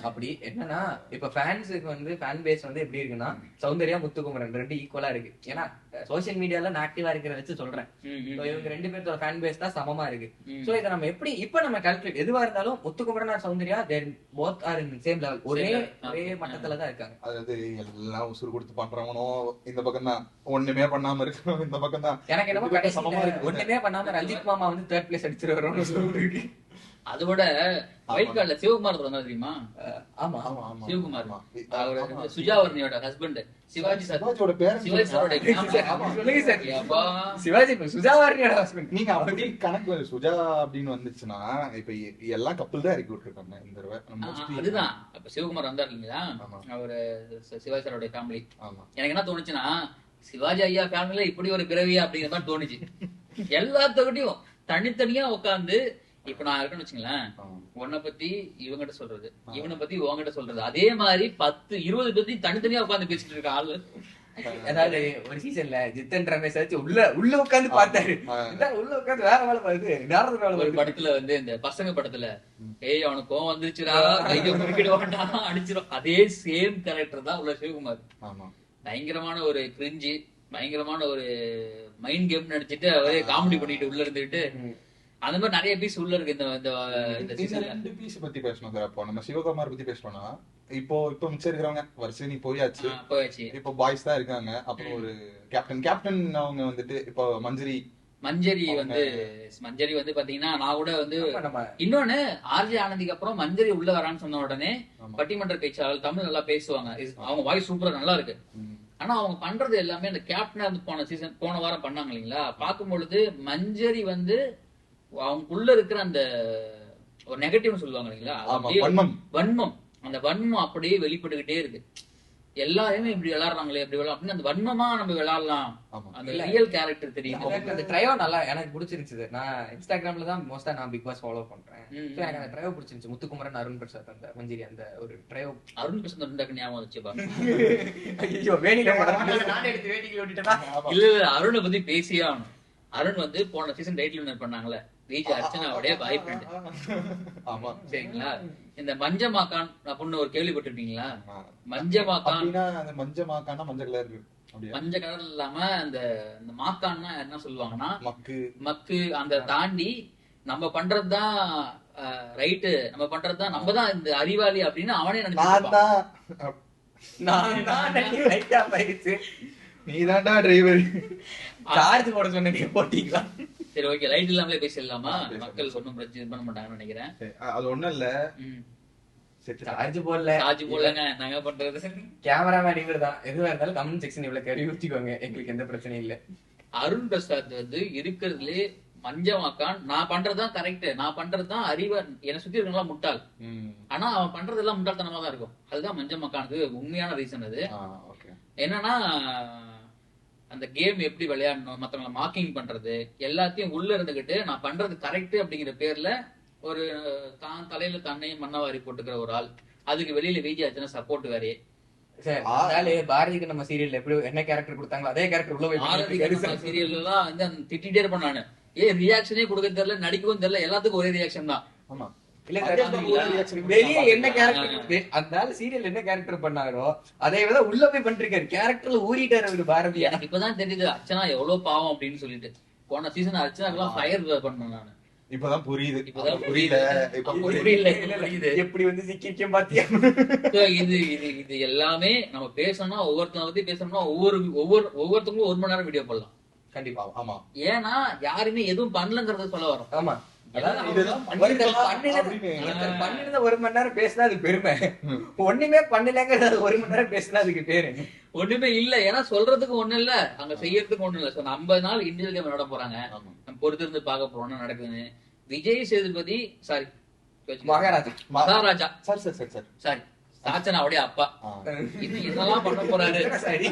அப்படி என்னன்னா இப்ப ஃபேன்ஸுக்கு வந்து ஃபேன் பேஸ் வந்து எப்படி இருக்குன்னா சௌந்தர்யா முத்துக்குமரன் ரெண்டு ஈக்குவலா இருக்கு. ஏன்னா சோசியல் மீடியால நான் ஆக்டிவா இருக்கிறத வச்சு சொல்றேன். இவங்க ரெண்டு பேர்த்தோட ஃபேன் பேஸ் தான் சமமா இருக்கு. சோ இதை நம்ம எப்படி இப்ப நம்ம கால்குலேட் எதுவா இருந்தாலும் Muthukumaran are Soundarya both are in same level, ஒரே மட்டத்துல தான் இருக்காங்க. அதாவது எல்லாம் உசுறு கொடுத்து பண்றவனோ இந்த பக்கம் தான், ஒண்ணுமே பண்ணாம இருக்கணும் இந்த பக்கம் தான். எனக்கு என்னமோ சமமா இருக்கு. ஒண்ணுமே பண்ணாம ரஞ்சித் மாமா வந்து 3rd பிளேஸ் அடிச்சிட்டு வரோம்னு. அதோட ஒயிட் கார்டுல சிவகுமார் வந்தா தெரியுமா? ஆமா சிவகுமார் அவர் சுஜாவர்ணியோட ஹஸ்பண்ட். சிவாஜி சிவாஜியோட பேர் சிவாஜி சாரோட சிவாஜி சுஜாவர்ணியோட ஹஸ்பண்ட். நீங்க அப்படி கணக்கு சுஜா அப்படின்னு வந்துச்சுன்னா இப்ப எல்லா கப்பல் தான் இறக்கி விட்டுருக்காங்க இந்த தடவை. அதுதான் அப்ப சிவகுமார் வந்தார் இல்லையா, அவரு சிவாஜி சாரோட ஃபேமிலி. எனக்கு என்ன தோணுச்சுன்னா சிவாஜி ஐயா ஃபேமிலில இப்படி ஒரு பிறவியா அப்படிங்கிற மாதிரி தோணுச்சு. எல்லாத்தோடையும் தனித்தனியா உட்காந்து இப்ப நான் இருக்கேன்னு வச்சுங்களேன், உன்னை பத்தி இவங்கிட்ட சொல்றது, இவனை பத்தி உங்ககிட்ட சொல்றது, அதே மாதிரி 10-20 பத்தி தனித்தனியா உட்காந்து பேசிட்டு இருக்க ஆளு. அதாவது ஒரு சீசன்ல ஜித்தன் ரமேஷ் ஆச்சு உள்ள உட்காந்து பார்த்தாரு, உள்ள உட்காந்து வேற வேலை பாருது. ஒரு படத்துல வந்து இந்த பசங்க படத்துல ஏய் அவனுக்கு கோவம் வந்துருச்சுடா கையை முறுக்கிடுவான்டா அடிச்சிடும், அதே சேம் கேரக்டர் தான் உள்ள சிவகுமார். பயங்கரமான ஒரு கிரிஞ்சி, பயங்கரமான ஒரு மைண்ட் கேம் நடிச்சிட்டு அவரே காமெடி பண்ணிட்டு உள்ள இருந்துட்டு அந்த மாதிரி நிறைய பீஸ் உள்ள இருக்கு. இந்த ரெண்டு பீஸ் பத்தி பேசணும் சார். அப்போ நம்ம சிவகுமார் பத்தி பேசணும்னா இப்போ மிச்சம் இருக்கிறவங்க வரிசை போயாச்சு. இப்போ பாய்ஸ் தான் இருக்காங்க. அப்புறம் ஒரு கேப்டன் அவங்க வந்துட்டு இப்போ மஞ்சரி வந்து பாத்தீங்கன்னா நான் கூட வந்து இன்னொன்னு ஆர்ஜே ஆனந்திக்கு அப்புறம் மஞ்சரி உள்ள வரான்னு சொன்ன உடனே பட்டிமன்ற பேச்சாளர் தமிழ் நல்லா பேசுவாங்க, அவங்க வாய்ஸ் சூப்பரா நல்லா இருக்கு. ஆனா அவங்க பண்றது எல்லாமே அந்த கேப்டனா வந்து போன வாரம் பண்ணாங்க இல்லைங்களா, பார்க்கும் பொழுது மஞ்சரி வந்து அவங்களுக்குள்ள இருக்கிற அந்த ஒரு நெகட்டிவ் சொல்லுவாங்க இல்லைங்களா, வன்மம், அந்த வன்மம் அப்படியே வெளிப்பட்டுக்கிட்டே இருக்கு. எல்லாருமே இப்படி விளையாடுறாங்களே இப்படி விளையாட அப்படின்னு அந்த வன்மமா நம்ம விளையாடலாம், அந்த ரியல் கேரக்டர் தெரியும். அந்த ட்ரையோ நல்லா எனக்கு பிடிச்சிருந்துச்சு. நான் இன்ஸ்டாகிராம்ல தான் மோஸ்டா நான் பிக் பாஸ் ஃபாலோ பண்றேன். எனக்கு அந்த ட்ரையோ பிடிச்சிருந்துச்சு. முத்துக்குமரன், அருண் பிரசாத், அந்த மஞ்சரி அந்த ஒரு ட்ரையோ. அருண் பிரசாத் ரெண்டாக்கு ஞாபகம் வந்துச்சுப்பா. ஐயோ வேணில நானே எடுத்து வேடிக்கையில விட்டுட்டேனா? இல்ல அருணை பத்தி பேசியே ஆகணும். அருண் வந்து போன சீசன் டைட்டில் வின்னர் பண்ணாங்களே, விஜய் அர்ச்சனாவுடைய பாய் ஃப்ரெண்ட். ஆமா சரிங்களா. இந்த மஞ்சமாக்கான் அப்படின்னு ஒரு கேள்விப்பட்டிருக்கீங்களா? மஞ்சமாக்கான் மஞ்சள் கலர் இல்லாம அந்த மாக்கான்னா என்ன சொல்லுவாங்கன்னா மக்கு, அந்த தாண்டி நம்ம பண்றதுதான் ரைட்டு, நம்ம பண்றதுதான் நம்ம தான் இந்த அறிவாளி அப்படின்னு அவனே நினைச்சிருப்பான். நீதான்டா டிரைவர், சார்ஜ் போட சொன்ன நீங்க போட்டீங்களா? சரி ஓகே, லைட் இல்லாமலே பேசிடலாமா? மக்கள் ஒன்னும் பிரச்சனை பண்ண மாட்டாங்கன்னு நினைக்கிறேன். அது ஒண்ணும் இல்ல, சார்ஜ் போடலங்க நாங்க பண்றது. கேமராமேன் இவர் தான். எதுவா இருந்தாலும் கமெண்ட் செக்ஷன் இவ்வளவு கேள்வி ஊத்திக்கோங்க, எங்களுக்கு எந்த பிரச்சனையும் இல்ல. அருண் பிரசாத் வந்து இருக்கிறதுலே மஞ்சமாக்கான். நான் பண்றதுதான் கரெக்ட், நான் பண்றதுதான் அறிவா, என்னை சுத்தி இருக்கவங்களா முட்டாள், ஆனா அவன் பண்றதெல்லாம் முட்டாள்தனமா தான் இருக்கும். அதுதான் மஞ்சமாக்கானுக்கு உண்மையான ரீசன். அது என்னன்னா அந்த கேம் எப்படி விளையாடணும், மத்தவங்களை மார்க்கிங் பண்றது எல்லாத்தையும் உள்ள இருந்துகிட்டு நான் பண்றது கரெக்ட் அப்படிங்கிற பேர்ல ஒரு தான் தலையில தன்னையும் மண்ணவாரி போட்டுக்கிற ஒரு ஆள். அதுக்கு வெளியில விஜய் ஆச்சுன்னா சப்போர்ட் வேறே. பாரதிக்கு நம்ம சீரியல்ல எப்படி என்ன கேரக்டர் கொடுத்தாங்களோ அதே கேரக்டர் உள்ள போய் சீரியல் எல்லாம் வந்து அந்த திட்டிட்டே இருப்பேன் நானு. ரியாக்ஷனே கொடுக்க தெரியல, நடிக்கவும் தெரியல, எல்லாத்துக்கும் ஒரே ரியாக்ஷன் தான். ஆமா வெளியே என்ன கேரக்டர் அந்த சீரியல் என்ன கேரக்டர் பண்ணாரோ அதே விட உள்ள போய் பண்ணிருக்காரு, கேரக்டர்ல ஊறிட்டாரு அவரு பாரதி. எனக்கு இப்பதான் தெரியுது அர்ச்சனா எவ்வளவு பாவம் அப்படின்னு சொல்லிட்டு. போன சீசன் அர்ச்சனாக்கெல்லாம் ஃபயர் பண்ணேன் நானு. இப்பதான் புரியுது. எப்படி வந்து சிக்கிச்சேன் பாத்தியா. இது இது இது எல்லாமே நம்ம பேசணும்னா ஒவ்வொருத்தனை பத்தி பேசணும்னா ஒவ்வொருத்தவங்களும் 1 மணி நேரம் வீடியோ போடலாம் கண்டிப்பா. ஆமா, ஏன்னா யாருமே எதுவும் பண்ணலங்கறத சொல்ல வரோம். ஆமா, பண்ணிருந்த 1 மணி நேரம் பேசினா அது பெருமை, ஒண்ணுமே பண்ணலங்கிறது 1 மணி நேரம் பேசினா அதுக்கு பேரு ஒண்ணுமே இல்ல. ஏன்னா சொல்றதுக்கு ஒண்ணு இல்ல, அங்க செய்யறதுக்கு ஒண்ணு இல்ல. 50 நாள் இண்டிவிஜுவல் கேம் விளையாட போறாங்க, நம்ம பொறுத்து இருந்து பாக்க போறோம் என்ன நடக்குதுன்னு. விஜய் சேதுபதி சாரி மகாராஜா சாரி சாச்சனாவுடைய அப்பா இன்னும் என்னெல்லாம் பண்ண போறாரு. சரி,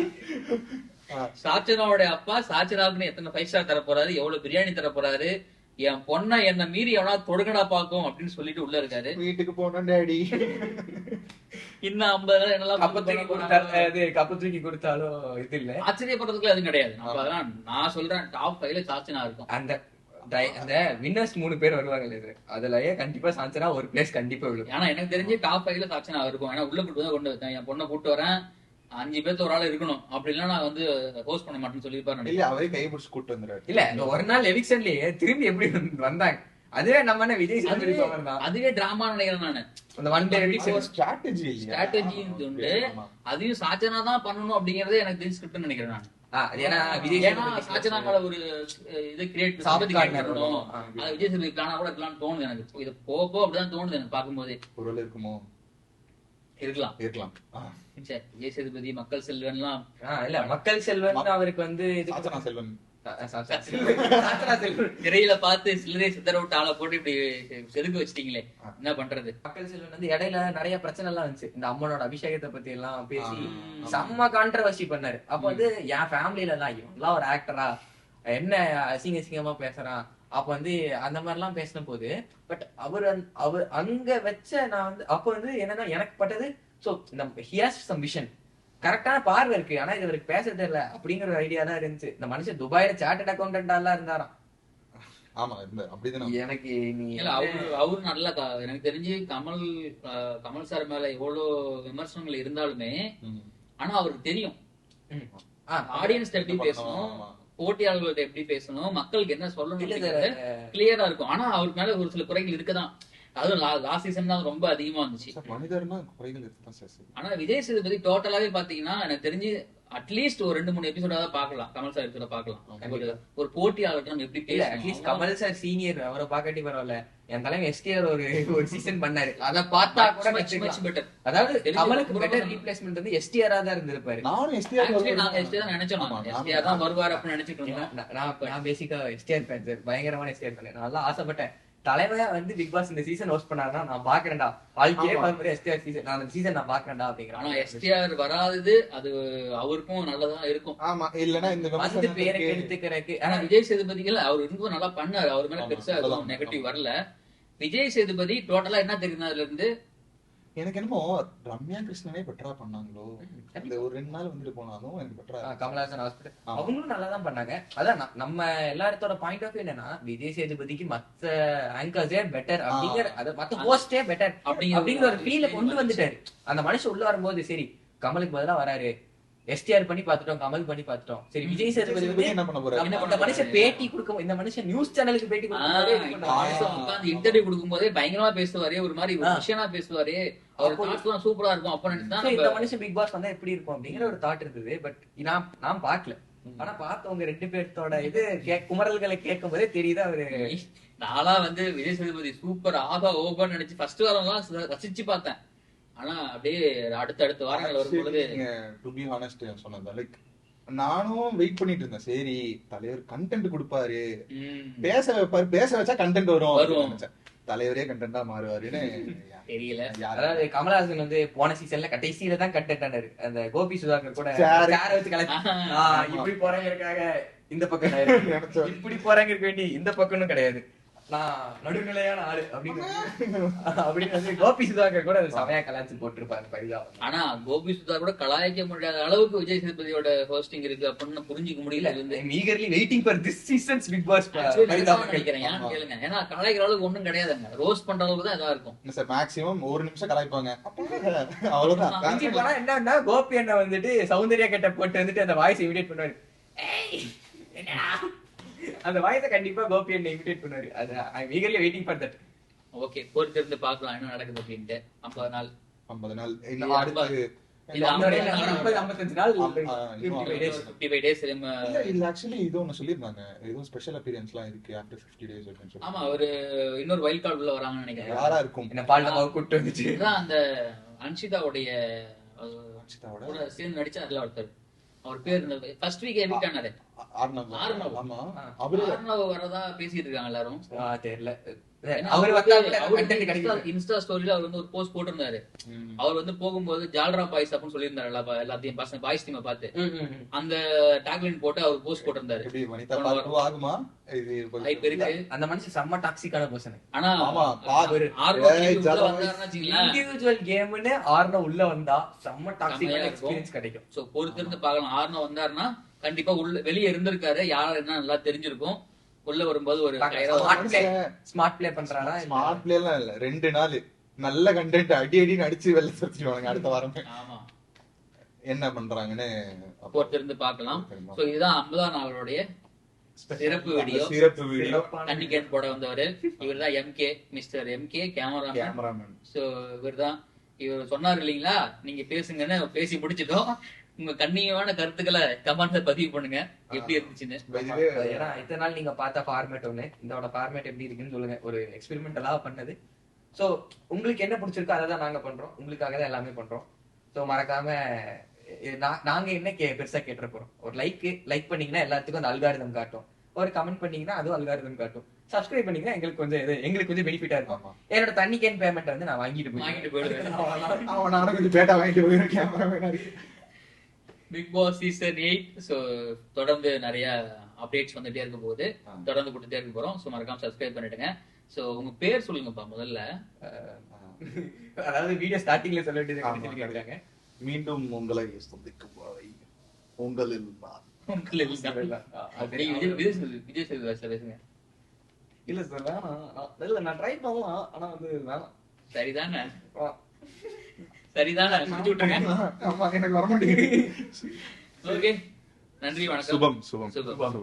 சாச்சனாவுடைய அப்பா சாச்சனாவுக்குன்னு எத்தனை 5 ஸ்டார் தர போறாரு, எவ்வளவு பிரியாணி தர போறாரு, என் பொண்ண என்ன மீறி எவனா தொடுகடா பாக்கும் அப்படின்னு சொல்லிட்டு உள்ள இருக்காரு. வீட்டுக்கு போனோம் டாடி, இன்னும் 50 நாள் என்னெல்லாம் கப்பு தூக்கி கொடுத்தாலும் இது இல்ல, ஆச்சரியப்படுறதுக்குள்ள அது கிடையாது. நான் சொல்றேன் டாப் 5ல சாச்சனா இருக்கும். அந்த வின்னர்ஸ் 3 பேர் வருவாங்க, அதுலயே கண்டிப்பா சாச்சனா ஒரு பிளேஸ் கண்டிப்பா விழும். ஆனா எனக்கு தெரிஞ்சு டாப் 5ல சாச்சனா இருக்கும். ஏன்னா உள்ள கூட்டு கொண்டு வந்தேன், என் பொண்ணை கூட்டு வரேன், 5 பேர்த்து ஒரு ஆள் இருக்கணும், அப்படி இல்ல நான் வந்து ஹோஸ்ட் பண்ண மாட்டேன்னு சொல்லிருப்பாரு. இல்ல அவரே கை பிடிச்சு கூட்டு வந்துறாரு. இல்ல ஒரு நாள் எவிக்ஷன்லயே திரும்பி எப்படி வந்தாங்க, அதுவே நம்ம என்ன விஜய் சேதுபதி அதுவே டிராமா நினைக்கிறேன் நானு. அந்த ஒன் டே ஸ்ட்ராட்டஜி உண்டு, அதையும் சாச்சனா தான் பண்ணணும் அப்படிங்கறதே எனக்கு தெரிஞ்சு ஸ்கிரிப்ட்னு நினைக்கிறேன் நான். சாச்சனா மேல ஒரு இது கிரியேட் பண்ணணும், அது விஜய் சேதுபதி பிளானா கூட இருக்கலாம்னு தோணுது எனக்கு. இது போக அப்படிதான் தோணுது எனக்கு பாக்கும்போதே. ஒருவேளை இருக்குமோ, இருக்கலாம். விஜய் சேதுபதி மக்கள் செல்வன் எல்லாம் இல்ல, மக்கள் செல்வன் அவருக்கு வந்து செல்வன் திரையில பார்த்து சில்லறை சித்தர விட்டு ஆளை போட்டு இப்படி செதுக்க வச்சிட்டீங்களே, என்ன பண்றது. மக்கள் செல்வன் வந்து இடையில நிறைய பிரச்சனை எல்லாம் வந்துச்சு, இந்த அம்மனோட அபிஷேகத்தை பத்தி எல்லாம் பேசி செம்ம கான்ட்ரவர்சி பண்ணாரு. அப்ப வந்து என் ஃபேமிலில எல்லாம் இவங்கெல்லாம் ஒரு ஆக்டரா, என்ன அசிங்கமா பேசுறான், அப்ப வந்து அந்த மாதிரி எல்லாம் பேசின போது, பட் அவர் அங்க வச்ச நான் வந்து அப்ப வந்து என்னன்னா எனக்கு பட்டது, so he has some vision, கரெக்டான பார்வை இருக்கு, ஆனா இது அவருக்கு பேச தெரியல அப்படிங்கிற ஒரு ஐடியா தான் இருந்துச்சு. இந்த மனுஷன் துபாயில சார்ட்டர்ட் அக்கௌண்டன்டா எல்லாம் இருந்தாராம். ஆமா, அப்படிதான். எனக்கு அவரு நல்லா எனக்கு தெரிஞ்சு கமல் சார் மேல எவ்வளவு விமர்சனங்கள் இருந்தாலுமே, ஆனா அவருக்கு தெரியும் ஆடியன்ஸ் எப்படி பேசணும், போட்டியாளர்கள்ட்ட எப்படி பேசணும், மக்களுக்கு என்ன சொல்லணும் கிளியரா இருக்கும். ஆனா அவருக்கு மேல ஒரு சில குறைகள் இருக்குதான். அதுவும் லாஸ்ட் சீசன் தான் ரொம்ப அதிகமா இருந்துச்சு. ஆனா விஜய் சேதுபதி டோட்டலாவே பாத்தீங்கன்னா எனக்கு தெரிஞ்சு அட்லீஸ்ட் ஒரு 2-3 எபிசோடாவது பாக்கலாம், கமல் சார் எபிசோட பாக்கலாம். ஒரு போட்டியாளர் நம்ம எப்படி பேச, அட்லீஸ்ட் கமல் சார் சீனியர் அவரை பாக்காட்டி பரவாயில்ல, என் தலைமை எஸ்டிஆர் ஒரு சீசன் பண்ணாரு, அத பார்த்தா கூட மச் பெட்டர். அதாவது கமலுக்கு பெட்டர் ரீப்ளேஸ்மென்ட் வந்து எஸ்டிஆர் தான் இருந்திருப்பாரு. நானும் எஸ்டிஆர் தான் நினைச்சோம், எஸ்டிஆர் தான் வருவார் அப்படின்னு நினைச்சிட்டு இருந்தேன். நான் பேசிக்கா எஸ்டிஆர் ஃபேன் சார், பயங்கரமான எஸ்டிஆர் ஃபேன். நான் நல்லா ஆசைப்பட்டேன் தலைமையா வந்து பிக் பாஸ் இந்த சீசன் ஹோஸ்ட் பண்ணாருன்னா நான் பாக்குறேன்டா, வாழ்க்கையே எஸ்டிஆர் சீசன் நான் அந்த சீசன் நான் பாக்குறேன்டா அப்படிங்கிற. ஆனா எஸ்டிஆர் வராதது அது அவருக்கும் நல்லதா இருக்கும். ஆமா, இல்லன்னா இந்த வந்து பேரை எடுத்துக்கிறதுக்கு. ஆனா விஜய் சேதுபதிகள் அவர் இன்னும் நல்லா பண்ணாரு, அவர் மேல பெருசா நெகட்டிவ் வரல. விஜய் சேதுபதி டோட்டலா என்ன தெரியும் அதுல இருந்து, எனக்கு என்னமோ ரம்யா கிருஷ்ணனே பெட்டரா பண்ணாங்களோ, அந்த ஒரு 2 நாள் வந்துட்டு போனாலும் எனக்கு பெட்டரா. கமலஹாசன் ஹாஸ்பிட்டல் அவங்களும் நல்லா தான் பண்ணாங்க. அதான் நம்ம எல்லாத்தோட பாயிண்ட் ஆஃப் வியூ என்னன்னா, விஜய் சேதுபதிக்கு மத்த ஆங்கர்ஸே பெட்டர் அப்படிங்கிற, அது மத்த ஹோஸ்டே பெட்டர் அப்படிங்கிற ஒரு ஃபீல கொண்டு வந்துட்டாரு. அந்த மனுஷன் உள்ள வரும்போது சரி கமலுக்கு பதிலா வராரு, எஸ்டிஆர் பண்ணி பாத்துட்டோம், கமல் பண்ணி பாத்துட்டோம், சரி விஜய் சேதுபதி என்ன பண்ண போறாரு, இந்த மனுஷன் பேட்டி கொடுக்கும், இந்த மனுஷன் நியூஸ் சேனலுக்கு பேட்டி கொடுக்கும், இன்டர்வியூ கொடுக்கும் போதே பயங்கரமா பேசுவாரு, ஒரு மாதிரி விஷயமா பேசுவாரு, அவர் தாட்ஸ்லாம் சூப்பரா இருக்கும். அப்ப நினைச்சா இந்த மனுஷன் பிக் பாஸ் வந்தா எப்படி இருக்கும் அப்படிங்கிற ஒரு தாட் இருந்தது. பட் நான் பாக்கல, ஆனா பார்த்தவங்க 2 பேர்த்தோட இது குமரல்களை கேட்கும் போதே தெரியுது அவரு. நாளா வந்து விஜய் சேதுபதி சூப்பர் ஆகா ஓபன் நினைச்சு ஃபர்ஸ்ட் வாரம் எல்லாம் ரசிச்சு பார்த்தேன். ஆனா அப்படியே அடுத்த வாரங்கள் வரும் பொழுது டு பி ஹானஸ்ட் சொன்னது லைக் நானும் வெயிட் பண்ணிட்டு இருந்தேன். சரி தலைவர் கண்டென்ட் கொடுப்பாரு, பேச வைப்பாரு, பேச வச்சா கண்டென்ட் வரும். தலைவரே கண்டென்ட்டா மாறுவாருன்னு தெரியல. அதாவது கமலஹாசன் வந்து போன சீசன்ல கடைசியில தான் கண்டென்ட் ஆனாரு. அந்த கோபி சுதாகர் கூட சேர வச்சு இப்படி போறவங்க இருக்காங்க இந்த பக்கம், இப்படி போறவங்க இருக்க வேண்டி இந்த பக்கம்னு கிடையாது, நான் நடுநிலையான ஆளு அப்படின்னு கோபி சுதாகர் கூட செமையா கலாய்ச்சி போட்டிருப்பாரு பரிதாபம். ஆனா கோபி சுதாகர் கூட கலாய்க்க முடியாத அளவுக்கு விஜய் சேதுபதியோட ஹோஸ்டிங் இருக்கு அப்படின்னு புரிஞ்சுக்க முடியல. Eagerly waiting for this season's Bigg Boss நினைக்கிறேன். ஏன் கேளுங்க, ஏன்னா கலாய்க்கிற அளவுக்கு ஒண்ணும் கிடையாதுங்க, ரோஸ்ட் பண்ற அளவுக்கு தான் இதா இருக்கும். மேக்ஸிமம் ஒரு நிமிஷம் கலாய்ப்பாங்க, அவ்வளவுதான். என்னன்னா கோபி அண்ணா வந்துட்டு சௌந்தர்யா கிட்ட போட்டு வந்துட்டு அந்த வாய்ஸ் இமிடேட் பண்ணுவாரு. அந்த வாய்ஸை கண்டிப்பா கோபி அண்ணா இமிடேட் பண்ணுவாரு. அது I am eagerly waiting for that. Okay, பொறுத்திருந்து பார்க்கலாம் என்ன நடக்குது அப்படின்ட்டு. 50 நாள் 50 நாள் இன்னும் அடுத்து இல்ல 55 நாள் 55 டேஸ் இல்ல. ஆக்சுவலி இது ஒன்னு சொல்லிருந்தாங்க, ஏதோ ஸ்பெஷல் அப்பியரன்ஸ்லாம் இருக்கு ஆஃப்டர் 50 டேஸ் அப்படின்னு சொல்லி. ஆமா, ஒரு இன்னொரு வைல்ட் கார்டு உள்ள வராங்கன்னு நினைக்கிறேன். யாரா இருக்கும்? என்ன பால்டமாவை கூட்டி வந்துச்சு. அதான் அந்த அன்ஷிதாவுடைய கூட சேர்ந்து நடிச்சா அதுல ஒருத்தர், அவர் பேர் ஃபர்ஸ்ட் வீக் எவிக்ட் ஆனாரு, ஆர்னவ். ஆமா, ஆர்னவ் வரதா பேசிட்டு இருக்காங்க எல்லாரும். தெரியல, இன்ஸ்டா ஸ்டோரியில அவர் வந்து ஒரு போஸ்ட் போட்டிருந்தாரு. அவர் வந்து போகும்போது ஜால்ரா பாய்ஸ் அப்படின்னு சொல்லியிருந்தாரு எல்லாத்தையும் பசங்க பாய்ஸ் டீமை பார்த்து. அந்த டாக்லைன் போட்டு அவர் போஸ்ட் போட்டிருந்தாரு. அந்த மனுஷன் செம்ம டாக்ஸிக்கான பர்சன். ஆனா இண்டிவிஜுவல் கேம்னு ஆர்னோ உள்ள வந்தா செம்ம டாக்ஸிக்கான எக்ஸ்பீரியன்ஸ் கிடைக்கும். சோ பொறுத்திருந்து பார்க்கலாம். ஆர்னோ வந்தாருன்னா கண்டிப்பா உள்ள வெளியே இருந்திருக்காரு, யாரும் என்ன நல்லா தெரிஞ்சிருக்கும். உள்ள வரும்போது ஒரு ஸ்மார்ட் பிளே பண்றாரா? ஸ்மார்ட் பிளே எல்லாம் இல்ல, 2 நாள் நல்ல கண்டென்ட் அடி அடின்னு அடிச்சு வெளில சுத்திடுவாங்க அடுத்த வாரம். ஆமா, என்ன பண்றாங்கன்னு பொறுத்திருந்து பார்க்கலாம். சோ இதுதான் 50ஆம் நாளுடைய சிறப்பு வீடியோ. கண்டிகேட் போட வந்தவரு இவர்தான் MK, mister MK cameraman. So இவர் சொன்னாரு இல்லீங்களா, நீங்க பேசுங்கன்னு பேசி முடிச்சிட்டோம். உங்க கண்ணியமான கருத்துக்களை கமெண்ட்ல பதிவு பண்ணுங்க, எப்படி இருந்துச்சுன்னு. ஏன்னா இத்தனை நாள் நீங்க பார்த்த ஃபார்மேட் ஒண்ணு, இதோட ஃபார்மேட் எப்படி இருக்குன்னு சொல்லுங்க. ஒரு எக்ஸ்பெரிமெண்டலா பண்ணது. சோ உங்களுக்கு என்ன பிடிச்சிருக்கோ அதை தான் நாங்க பண்றோம், உங்களுக்காக தான் எல்லாமே பண்றோம். சோ மறக்காம நாங்க என்ன பெருசா கேட்டுற போறோம். ஒரு லைக் பண்ணீங்கன்னா எல்லாத்துக்கும் அந்த அல்காரிதம் காட்டும், ஒரு கமெண்ட் பண்ணீங்கன்னா அதுவும் அல்காரிதம் காட்டும், சப்ஸ்கிரைப் பண்ணீங்கன்னா எங்களுக்கு கொஞ்சம் பெனிஃபிட்டா இருக்கும். என்னோட தண்ணி கேன் பேமெண்ட் வந்து நான் வாங்கிட்டு போயிடுவேன். பிக் பாஸ் சீசன் 8 சோ தொடர்ந்து நிறைய அப்டேட்ஸ் வந்துட்டே இருக்க போகுது, தொடர்ந்து கொடுத்துட்டே இருக்க போறோம். சோ மறக்காம சப்ஸ்கிரைப் பண்ணிடுங்க. சோ உங்க பேர் சொல்லுங்கப்பா முதல்ல. அதாவது வீடியோ ஸ்டார்டிங்ல சொல்ல வேண்டியது. மீண்டும் உங்களை சந்திக்கும் வரை உங்களில் விஜய் சேதுபதி பேசுங்க. இல்ல சார் வேணாம், இல்ல நான் ட்ரை பண்ணலாம், ஆனா வந்து வேணாம். சரிதானே சரிதானே முடிச்சு விட்டுருங்க. எனக்கு வர மாட்டேங்குது. ஓகே, நன்றி, வணக்கம். சுபம்.